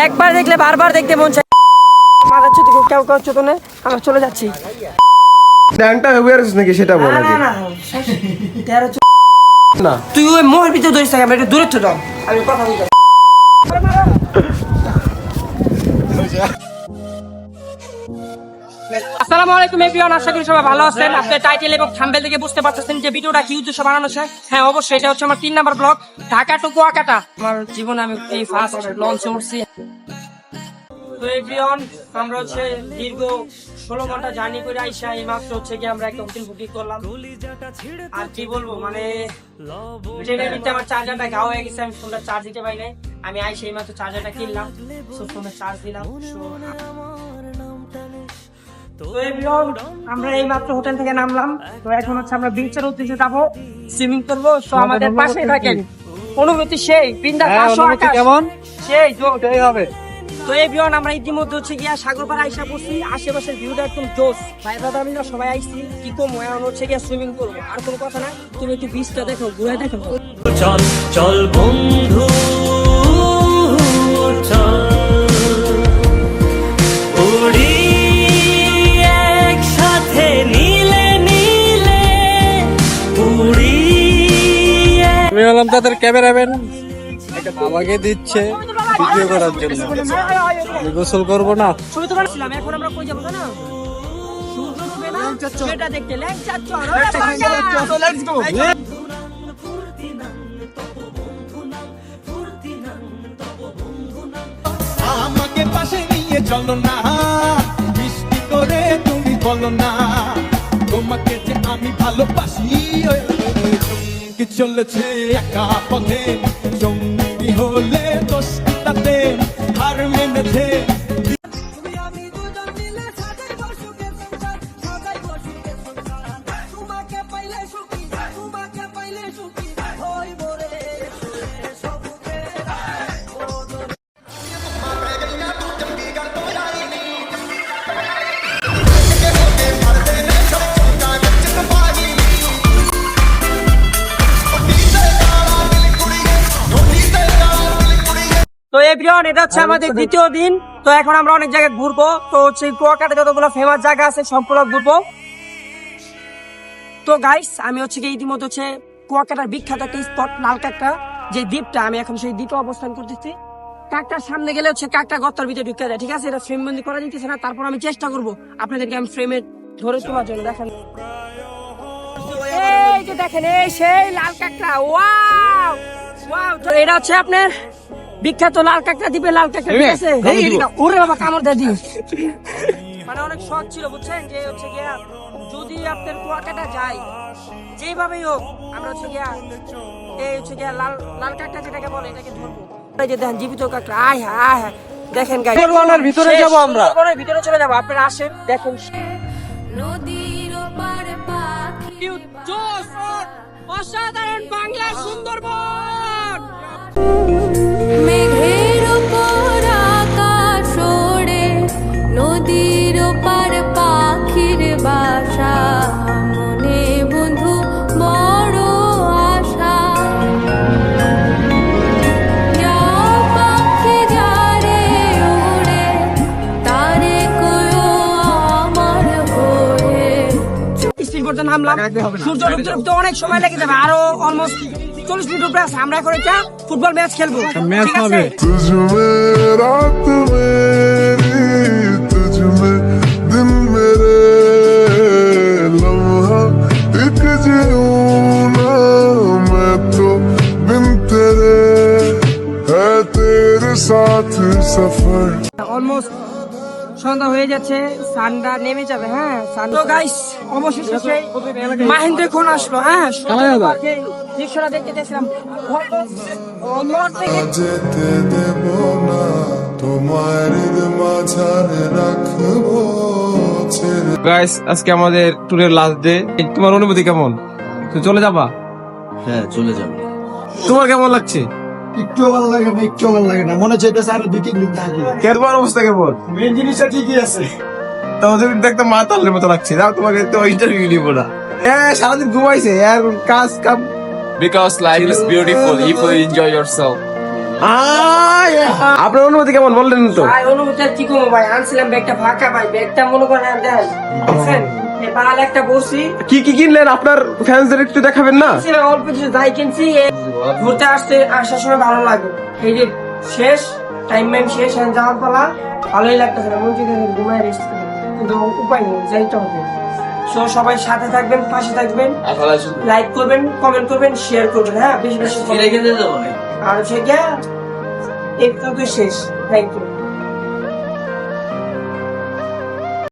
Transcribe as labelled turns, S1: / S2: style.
S1: একবার দেখলে বারবার দেখতে মন চায়। মাথা ছুটি কেউ করছো তো না, আমরা চলে যাচ্ছি।
S2: ডাংটা হয়ে গেছিস নাকি সেটা বল আগে।
S1: না তুই ওই মোহের ভিতরে ধরিস না, আমরা একটু দূরে তো যাও, আমি কথা বলতে। আসসালামু আলাইকুম এভরিওয়ান, আশা করি সবাই ভালো আছেন। আপনাদের টাইটেল এবং থাম্বনেল থেকে বুঝতে পারতেছেন যে ভিডিওটা কি উদ্দেশ্যে বানানো হয়েছে। হ্যাঁ অবশ্যই এটা হচ্ছে আমার 3 number blog, Dhaka to Kuakata. আমার জীবনে আমি এই ফার্স্ট লঞ্চে উঠছি। তো এভরিওয়ান, আমরা হচ্ছে দীর্ঘ 16 ঘন্টা জার্নি করে আইসা এই মাত্র হচ্ছে কি আমরা একটা হোটেল বুকিং করলাম। আর কি বলবো, মানে ট্রেনের ভিতরে আমার চার্জারটা ঘাও হয়ে গেছে, আমি ফোনটা চার্জ দিতে পারি নাই। আমি আইসা এই মাত্র চার্জারটা কিনলাম, সো ফোনে চার্জ দিলাম। তো এভরিওয়ান, আমরা এই মাত্র হোটেল থেকে নামলাম। তো এখন হচ্ছে আমরা বিচের উদ্দেশ্যে যাবো, সুইমিং করবো। সো আমাদের পাশে থাকেন। অনুভূতি সেই বিন্দাস,
S2: কেমন
S1: সেই জোর
S2: হবে।
S1: তো এভরিওয়ান, আমরা ইতিমধ্যে হচ্ছে গিয়া সাগরপাড়া আইসা পড়ছি। আশেপাশের ভিউটা একদম জোস। ভাই ব্রাদার মিলে সবাই আইছি, কি কম এখন হচ্ছে গিয়া সুইমিং করবো। আর কোনো কথা না, তুমি একটু বিচটা দেখো, ঘুরে দেখো।
S3: চল চল বন্ধু চল উড়ি একসাথে নীলে নীলে উড়ি।
S2: আমি বললাম তাদের ক্যামেরাম্যান আমাকে দিচ্ছে ভিডিও করার জন্য। আমি গোসল করবো না।
S1: ছবি তো বানাচ্ছিলাম, এখন আমরা কই যাবো জানো? সূর্য ডুবে না, সেটা দেখতে লেকচার চল। Let's go.
S4: আমাকে পাশে নিয়ে চলো না, মিষ্টি করে তুমি বলো না, তোমাকে যে আমি ভালোবাসি। কি চলেছে একা পথে, সঙ্গী হলে দোষটাতে হার মেনেছে।
S1: তো এভরিওয়ান, এটা হচ্ছে আমাদের দ্বিতীয় দিন। তো এখন আমরা অনেক জায়গায় ঘুরবো। তো হচ্ছে কুয়াকাটা যতগুলো ফেমাস জায়গা আছে সবগুলো ঘুরবো। তো গাইস, আমি হচ্ছে কি ইতিমধ্যে হচ্ছে কুয়াকাটার বিখ্যাত একটা স্পট লাল কাঁকড়া যে দ্বীপটা, আমি এখন সেই দ্বীপে অবস্থান করতেছি। কাঁকড়ার সামনে গেলে হচ্ছে কাঁকড়া গর্তের ভিতরে ঢুকে যায়, ঠিক আছে? এটা ফ্রেম বন্দি করা যেতেছে না, তারপর আমি চেষ্টা করবো আপনাদেরকে আমি ফ্রেমে ধরে তোলার জন্য। দেখেন এই যে দেখেন, এই সেই লাল কাঁকড়া। Wow wow. তো এটা হচ্ছে আপনার বিখ্যাত লাল কাঁকড়া দ্বীপের লাল কাঁকড়া, ঠিক আছে? ওরে বাবা, কামড় দেয় দি। মানে অনেক শখ ছিল বুঝছেন, যে হচ্ছে গিয়া যদি আপনার কুয়াকাটা যাই যেভাবেই হোক আমরা হচ্ছে গিয়া এই হচ্ছে গিয়া লাল লাল কাঁকড়া যেটাকে বলে এটাকে ধরবো। এই যে দেখেন জীবিত কাঁকড়া, আয় হ্যাঁ আয় হ্যাঁ। দেখেন গাইস,
S2: ভিতরে যাবো আমরা,
S1: ভিতরে চলে যাবো। আপনারা আসেন, দেখেন
S5: নদীর ওপার পাখি
S1: অসাধারণ বাংলার সুন্দরবন।
S5: মেঘের ওপর আকাশ ওড়ে, নদীর ওপার পাখির বাসা, মনে বন্ধু বড় আশা। যাও পাখি যারে ওড়ে, তারে কয়ো আমার হয়ে।
S1: স্পিড বোটে নামলাম, সূর্য ডুবতে ডুবতে অনেক সময় লেগে যাবে, আরো অলমোস্ট 40 মিনিট উপরে আছে। আমরা এখন একটা ফুটবল ম্যাচ খেলবো,
S2: ম্যাচ
S1: ঠিক আছে?
S2: হবে।
S6: तुझमें रात मेरी, तुझमें दिन मेरे, लम्हा एक जीऊं ना मैं तो बिन तेरे, है तेरे साथ सफर।
S1: অলমোস্ট সন্ধ্যা হয়ে যাচ্ছে, সানটা নেমে যাবে। হ্যাঁ, তো গাইস অবশেষে সেই মাহেন্দ্র কোন আসলো। হ্যাঁ, দৃশ্যটা দেখতে চাইছিলাম।
S6: যেতে দেব না তোমার মাঝারে রাখবো ছেড়ে।
S2: গাইস, আজকে আমাদের ট্যুরের লাস্ট ডে। তোমার অনুভূতি কেমন? তুই চলে যাবা?
S3: হ্যাঁ চলে যাবে।
S2: তোমার কেমন লাগছে?
S7: একটু ভালো লাগে না, একটু ভালো লাগে না, মনে হচ্ছে এটা আরো 2-3 দিন থাকবে।
S2: তোমার অবস্থা কেমন?
S7: মেন জিনিসটা ঠিকই আছে,
S2: তো ওদের দেখতে মাতালের মতো লাগছে। যাও, তোমাকে তো ইন্টারভিউ নিব না। হ্যাঁ, সারাদিন ঘুমাইছে আর কাজ কাম।
S8: Because life is beautiful if you enjoy yourself. আপনার অনুমতি কেমন বললেন তো?
S1: ভাই অনুভূতি আর কি করবো ভাই, আনছিলাম ব্যাগটা ফাঁকা ভাই, ব্যাগটা মনে করেন দেখেন পাল একটা বসি
S8: কি কি কিনলেন আপনার ফ্যান্সদের একটু দেখাবেন না?
S1: অল্প কিছু যাই কিনছি, ঘুরতে আসার সময় ভালো লাগে। এই যে শেষ টাইম শেষ যাওয়ার পালা, ভালোই লাগতেছে না, মন থেকে ঘুমায় রেস্ট কিন্তু উপায় নেই, যাইতে হবে। সো সবাই সাথে থাকবেন, পাশে থাকবেন, লাইক করবেন, কমেন্ট করবেন, শেয়ার করবেন, হ্যাঁ বেশি বেশি। আর হচ্ছে গিয়া একটু শেষ। Thank you.